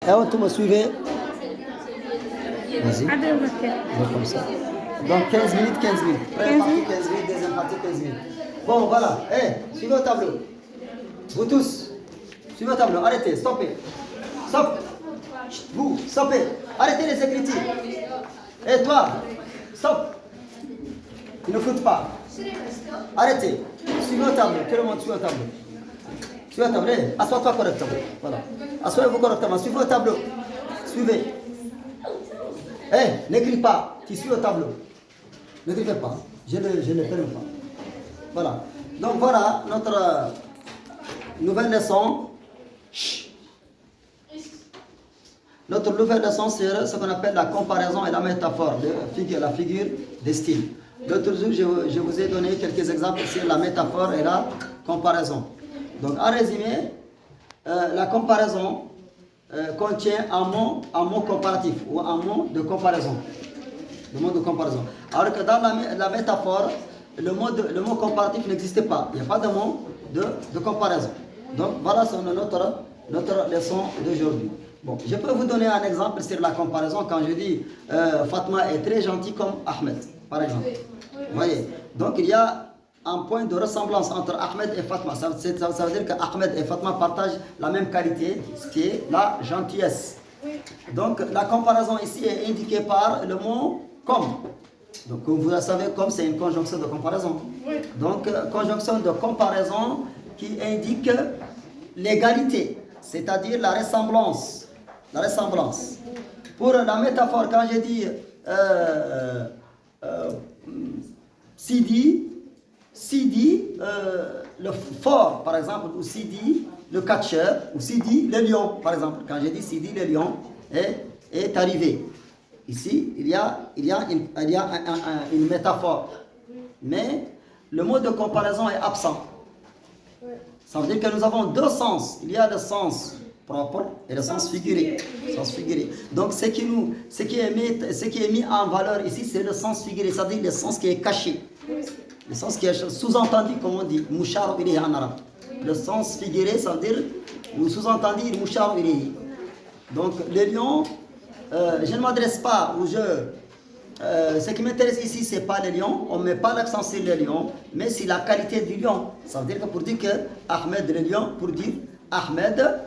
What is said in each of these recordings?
Et vous me suivez? Vas-y. Donc, comme ça. Donc 15 minutes, 15 minutes. Première partie 15 minutes, deuxième partie 15 minutes. Bon, voilà. Suivez au tableau. Vous tous, suivez au tableau. Arrêtez, stoppez. Stop. Vous, stoppez. Arrêtez les écritures. Et toi, stop. Il ne coûte pas. Arrêtez. Suivez au tableau. Tout le monde suit au tableau. Suivez au tableau. Assois-toi correctement. Voilà. Assoyez-vous correctement. Suivez au tableau. Suivez. N'écris pas. Tu suis au tableau. N'écrivez pas. Je ne permets pas. Voilà. Donc voilà notre nouvelle leçon. Notre nouvelle leçon, c'est ce qu'on appelle la comparaison et la métaphore, la figure des styles. L'autre jour, je vous ai donné quelques exemples sur la métaphore et la comparaison. Donc, en résumé, la comparaison contient un mot comparatif ou un mot de comparaison. Le mot de comparaison. Alors que dans la métaphore, le mot comparatif n'existe pas. Il n'y a pas de mot de comparaison. Donc, voilà notre leçon d'aujourd'hui. Bon, je peux vous donner un exemple sur la comparaison quand je dis Fatma est très gentille comme Ahmed, par exemple. Vous voyez? Donc il y a un point de ressemblance entre Ahmed et Fatma. Ça veut dire qu'Ahmed et Fatma partagent la même qualité, ce qui est la gentillesse. Donc la comparaison ici est indiquée par le mot comme. Donc comme vous le savez, comme c'est une conjonction de comparaison. Donc conjonction de comparaison qui indique l'égalité, c'est-à-dire la ressemblance. La ressemblance. Pour la métaphore, quand je dis Sidi, le fort, par exemple, ou Sidi, le catcheur, ou Sidi, le lion, par exemple. Quand je dis Sidi, le lion est arrivé. Ici, il y a une métaphore. Mais le mot de comparaison est absent. Ça veut dire que nous avons deux sens. Il y a le sens propre et le sens figuré. Donc ce qui est mis en valeur ici, c'est le sens figuré, c'est-à-dire le sens qui est caché. Le sens qui est sous-entendu, comme on dit, mouchar ilayhi en arabe. Le sens figuré, ça veut dire, ou sous-entendu, mouchar ilayhi. Donc le lion, je ne m'adresse pas au jeu. Ce qui m'intéresse ici, ce n'est pas le lion, on ne met pas l'accent sur le lion, mais c'est la qualité du lion. Ça veut dire que pour dire que Ahmed le lion, pour dire Ahmed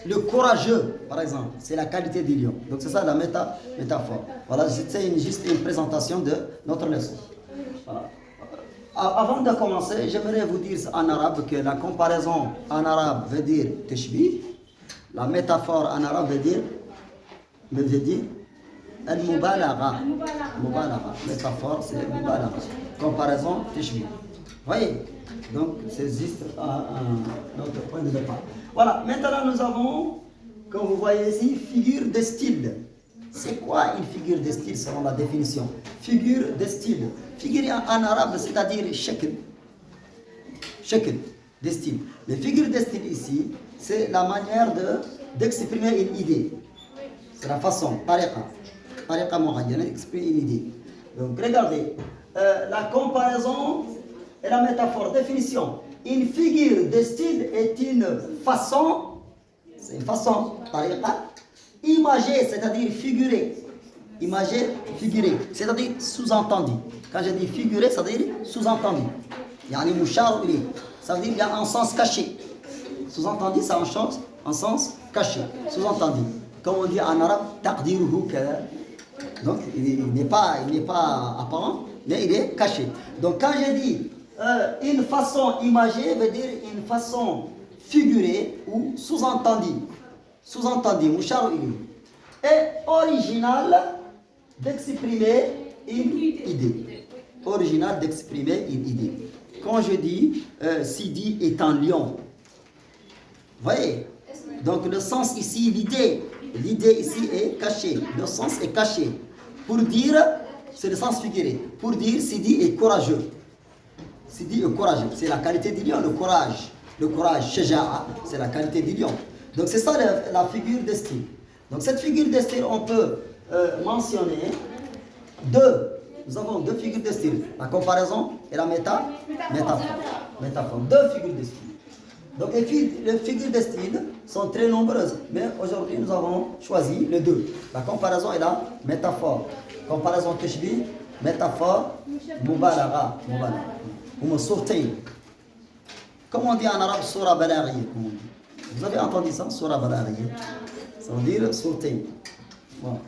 le courageux, par exemple, c'est la qualité du lion. Donc c'est ça la métaphore. Voilà, c'est juste une présentation de notre leçon. Voilà. Avant de commencer, j'aimerais vous dire en arabe que la comparaison en arabe veut dire tashbih. La métaphore en arabe veut dire al-mubalagha. Métaphore, c'est mubalagha. Comparaison, tashbih. Voyez? Donc, c'est juste notre point de départ. Voilà, maintenant nous avons, comme vous voyez ici, figure de style. C'est quoi une figure de style selon la définition? Figure de style. Figure en arabe, c'est-à-dire shakl. Shakl de style. Les figures de style ici, c'est la manière d'exprimer une idée. C'est la façon, tariqa muayyana, d'exprimer une idée. Donc, regardez, la comparaison et la métaphore. Définition. Une figure de style est une façon, c'est une façon, tariqa, imagée, c'est-à-dire figurée. Imagée, figurée, c'est-à-dire sous-entendu. Quand je dis figuré, ça veut dire sous-entendu. Yani mouchar ilayhi. Ça veut dire qu'il y a un sens caché. Sous-entendu, c'est un sens caché. Sous-entendu. Comme on dit en arabe, taqdiruhu kada. Donc, il n'est pas apparent, mais il est caché. Donc, quand je dis une façon imagée, veut dire une façon figurée ou sous-entendue. Sous-entendue, mouchar ilayhi. Et original d'exprimer une idée. Original d'exprimer une idée. Quand je dis Sidi est un lion, vous voyez? Donc le sens ici, l'idée ici est cachée. Le sens est caché. Pour dire, c'est le sens figuré. Pour dire Sidi est courageux. Sidi est courageux. C'est la qualité du lion, le courage. Le courage, shaja'a, c'est la qualité du lion. Donc c'est ça la figure de style. Donc cette figure de style, on peut mentionner deux. Nous avons deux figures de style. La comparaison et la métaphore. Deux figures de style. Donc les figures de style sont très nombreuses, mais aujourd'hui nous avons choisi les deux. La comparaison et la métaphore. Comparaison tashbih, métaphore, mubalagha. Ou surtain. Comment on dit en arabe surah balaghiya? Vous avez entendu ça, surah balaghiya? Ça veut dire surtain. Voilà.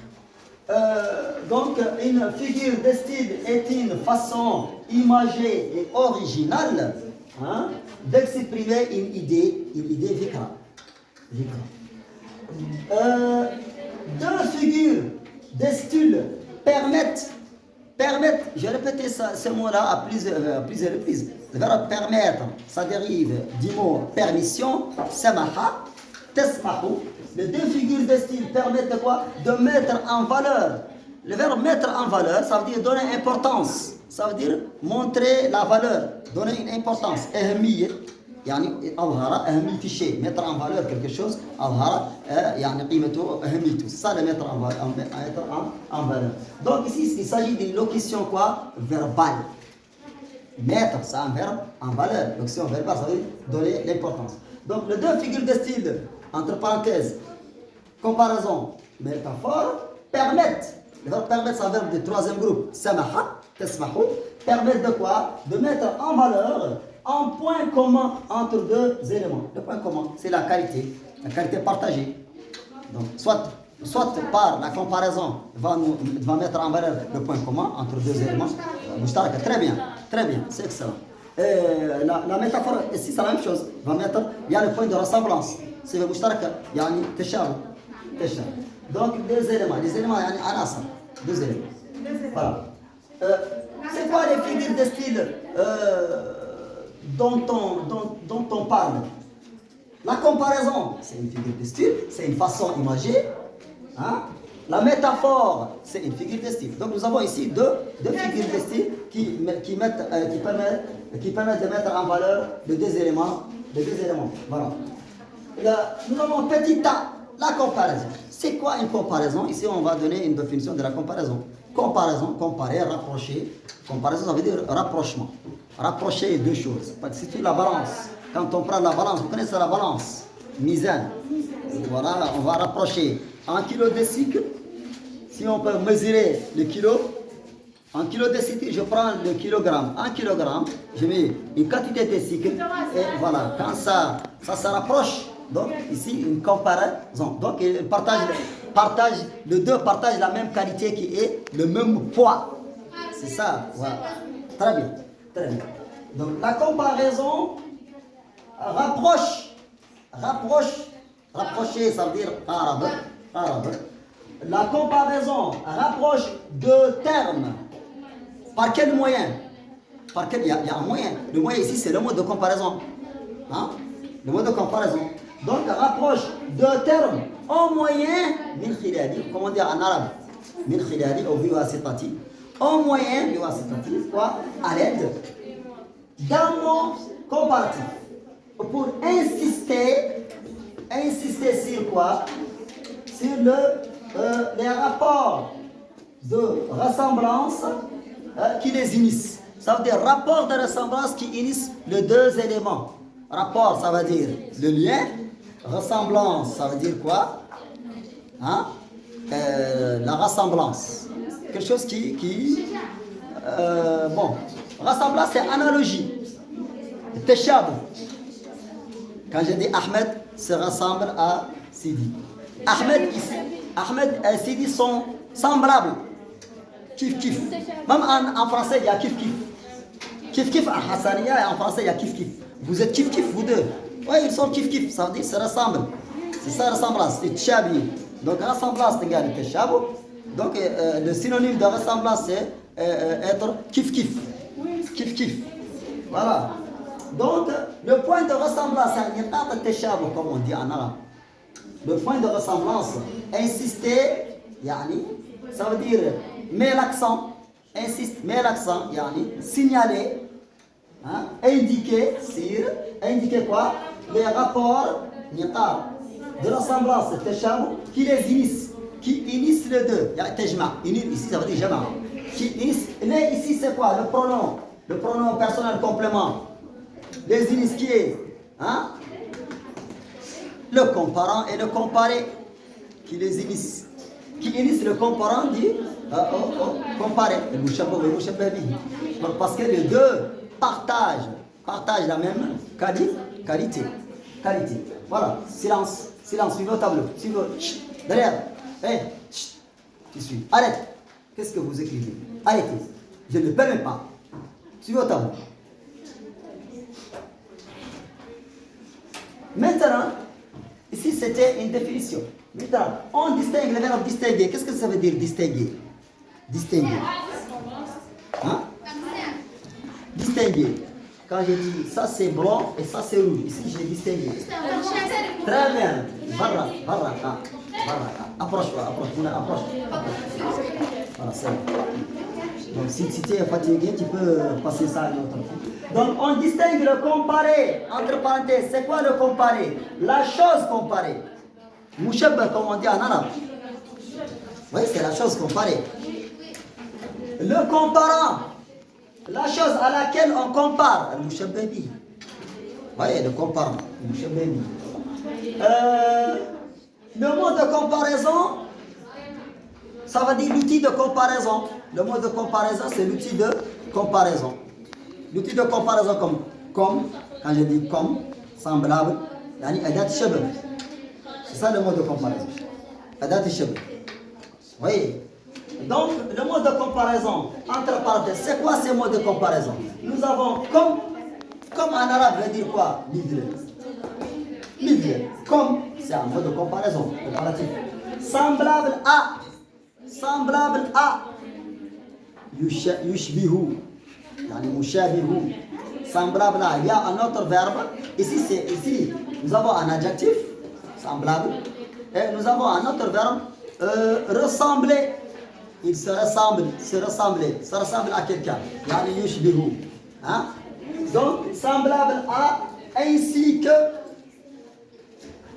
Donc, une figure de style est une façon imagée et originale d'exprimer une idée vikra. Deux figures de style permettent, j'ai répété ce mot-là à plusieurs reprises. Le verbe permettre, ça dérive du mot permission, samaha, tesmahu. Les deux figures de style permettent de quoi? De mettre en valeur. Le verbe mettre en valeur, ça veut dire donner importance. Ça veut dire montrer la valeur, donner une importance. أهمية يعني أظهر أهمية الشيء. Mettre en valeur quelque chose, أظهر يعني قيمته أهميته. C'est ça le mettre en valeur. Donc ici, il s'agit d'une locution quoi? Verbale. Mettre, c'est un verbe en valeur. Locution verbale, ça veut dire donner l'importance. Donc les deux figures de style, entre parenthèses, comparaison, métaphore, permettent. Le verbe permettre, c'est un verbe de troisième groupe. Samaha, tesmahu, permettent de quoi? De mettre en valeur un point commun entre deux éléments. Le point commun, c'est la qualité partagée. Donc, soit par la comparaison, va mettre en valeur le point commun entre deux éléments. Très bien, c'est excellent. La métaphore, ici, c'est la même chose. Il y a le point de ressemblance. C'est le mushtaraka, yani tashabuh. Donc, deux éléments, yani anasar. Deux éléments. Voilà. C'est quoi les figures de style dont on parle? La comparaison, c'est une figure de style, c'est une façon imagée. La métaphore, c'est une figure de style. Donc nous avons ici deux figures de style qui permettent de mettre en valeur les deux éléments. Voilà. Nous avons petit a, la comparaison. C'est quoi une comparaison? Ici, on va donner une définition de la comparaison. Comparaison, comparer, rapprocher. Comparaison, ça veut dire rapprochement. Rapprocher deux choses. C'est la balance. Quand on prend la balance, vous connaissez la balance. Mizan. Voilà, on va rapprocher 1 kilo de sucre. Si on peut mesurer le kilo, 1 kilo de sucre, je prends le kilogramme. 1 kilogramme, je mets une quantité de sucre. Et voilà, quand ça se rapproche, donc ici une comparaison. Donc les deux partagent la même qualité qui est le même poids. C'est ça, voilà. Très bien. Donc la comparaison rapprocher, ça veut dire arabe. La comparaison rapproche deux termes. Par quel moyen? Il y a un moyen. Le moyen ici, c'est le mot de comparaison. Le mot de comparaison. Donc, rapproche deux termes au moyen, min khilali, comment dire en arabe? Min khilali ou biwasitati. Au moyen, biwasitati, quoi? À l'aide d'un mot comparatif. Pour insister sur quoi? Sur les rapports de ressemblance qui les unissent. Ça veut dire rapport de ressemblance qui unissent les deux éléments. Rapport, ça veut dire le lien. Ressemblance, ça veut dire quoi? La ressemblance. Quelque chose ressemblance, c'est analogie. Teshabou. Quand je dis Ahmed se ressemble à Sidi. Ahmed et Sidi sont semblables. Kif kif. Même en français, il y a kif kif. Kif kif en hassaniya et en français, il y a kif kif. Vous êtes kif kif, vous deux. Oui, ils sont kif kif. Ça veut dire se ressemblent. C'est ça ressemblance. C'est tchabi. Donc ressemblance, c'est égal à teshabou. Donc le synonyme de ressemblance, c'est être kif kif. Kif kif. Voilà. Donc, le point de ressemblance, c'est comme on dit en arabe. Le point de ressemblance, insister, ça veut dire mets l'accent, signaler, indiquer quoi? Les rapports de ressemblance, qui les unissent les deux. Ici, ça veut dire jama. Ici, c'est quoi? Le pronom personnel complément. Les unissent qui est le comparant et le comparé qui les initient. Qui initie le comparant dit comparé. Parce que les deux partagent la même qualité. Voilà, silence, suivez au tableau. Suivez, derrière. Hey, tu suis. Arrête. Qu'est-ce que vous écrivez? Arrêtez. Je ne le permets pas. Suivez au tableau. Maintenant, ici c'était une définition. Maintenant, on distingue le verbe distinguer. Qu'est-ce que ça veut dire distinguer? Distinguer. Hein? Distinguer. Quand j'ai dit ça c'est blanc et ça c'est rouge, ici j'ai distingué. Très bien. Barra. Approche. Voilà, c'est bon. Donc si tu es fatigué, tu peux passer ça à une autre. Donc on distingue le comparé, entre parenthèses. C'est quoi le comparé? La chose comparée. Mouchabba, comme on dit en arabe. Oui, c'est la chose comparée. Le comparant. La chose à laquelle on compare. Mouchabbabi. Voyez, le comparant. Mouchabbabi. Le mot de comparaison, ça veut dire l'outil de comparaison. Le mot de comparaison, c'est l'outil de comparaison. L'outil de comparaison comme, quand je dis comme, semblable, yani adat shabab. C'est ça le mot de comparaison. Adat shabab. Voyez. Donc, le mot de comparaison, entre parenthèses, c'est quoi ces mots de comparaison? Nous avons comme en arabe veut dire quoi? Midle. Comme, c'est un mot de comparaison, comparatif. Semblable à. Yushbihu. Yani mushabihu. Semblable à. Il y a un autre verbe. Ici, nous avons un adjectif, semblable. Et nous avons un autre verbe, ressembler. Il se ressemble à quelqu'un. Yani yushbihu. Hein? Donc, semblable à, ainsi que,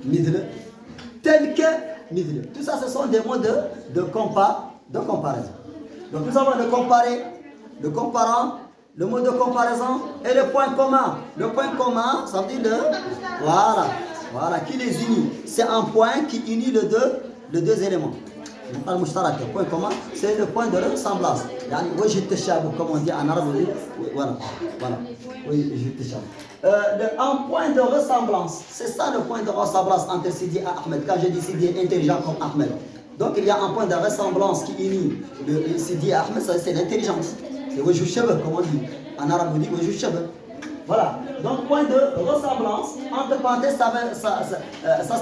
midle, tel que, midle. Tout ça, ce sont des mots de comparaison. Donc, nous avons le comparé, le comparant, le mot de comparaison et le point commun. Le point commun, ça veut dire voilà, qui les unit. C'est un point qui unit les deux éléments. Le point commun, c'est le point de ressemblance. Comme on dit en arabe, voilà. Un point de ressemblance, c'est ça le point de ressemblance entre Sidi et Ahmed. Quand je dis Sidi est intelligent comme Ahmed, donc il y a un point de ressemblance qui unit Sidi et Ahmed, c'est l'intelligence. C'est Wajou Shabab, comme on dit. En arabe, on dit Wajou Shabab. Voilà. Donc point de ressemblance, entre parenthèses, ça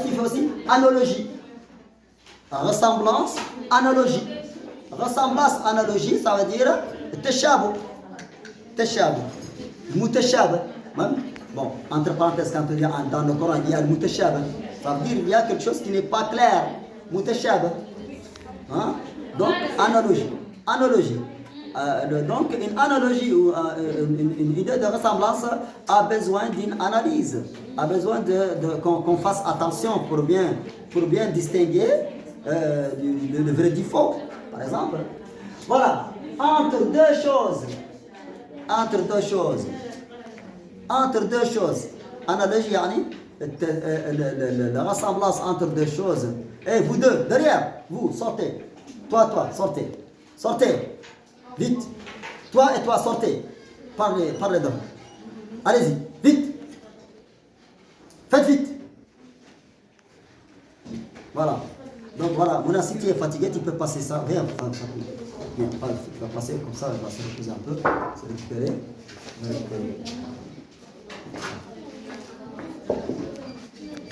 signifie aussi analogie. Ressemblance, analogie. Ressemblance, analogie, ça veut dire teshabu. Mutashabah. Bon, entre parenthèses, quand il y a dans le Coran, il y a le mutashabah. Ça veut dire qu'il y a quelque chose qui n'est pas clair. Mutashabah. Hein? Donc, analogie. Donc, une analogie ou une idée de ressemblance a besoin d'une analyse, a besoin qu'on fasse attention pour bien distinguer le vrai du faux, par exemple. Voilà, entre deux choses, analogie, yani, la ressemblance entre deux choses. Et vous deux, derrière, vous, sortez. Toi, sortez. Vite. Toi et toi, sortez. Parlez donc. Allez-y, vite. Faites vite. Voilà. Donc voilà, Mouna, si tu es fatigué, tu peux passer ça. Viens, tu vas passer comme ça, il va se reposer un peu. Se récupérer.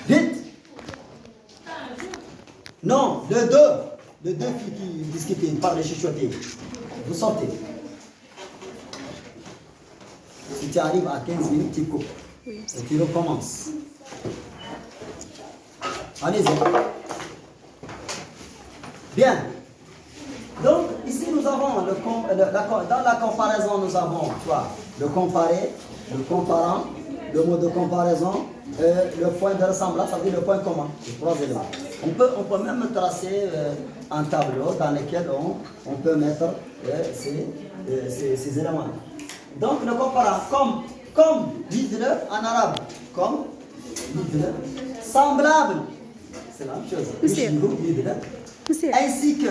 Vite. Non, les deux filles qui discutaient, parlent, chuchotaient. Vous sortez. Si tu arrives à 15 minutes, tu coupes. Oui. Et tu recommences. Allez-y. Bien. Donc, ici, nous avons, dans la comparaison, nous avons quoi? Le comparé, le comparant, le mot de comparaison, le point de ressemblance, ça veut dire le point commun. Les trois éléments. On peut même tracer un tableau dans lequel on peut mettre ces éléments. Donc, le comparant, comme dit-le en arabe, comme dit-le, semblable. C'est la même chose. Monsieur. يشبه يدنا. Monsieur. Ainsi que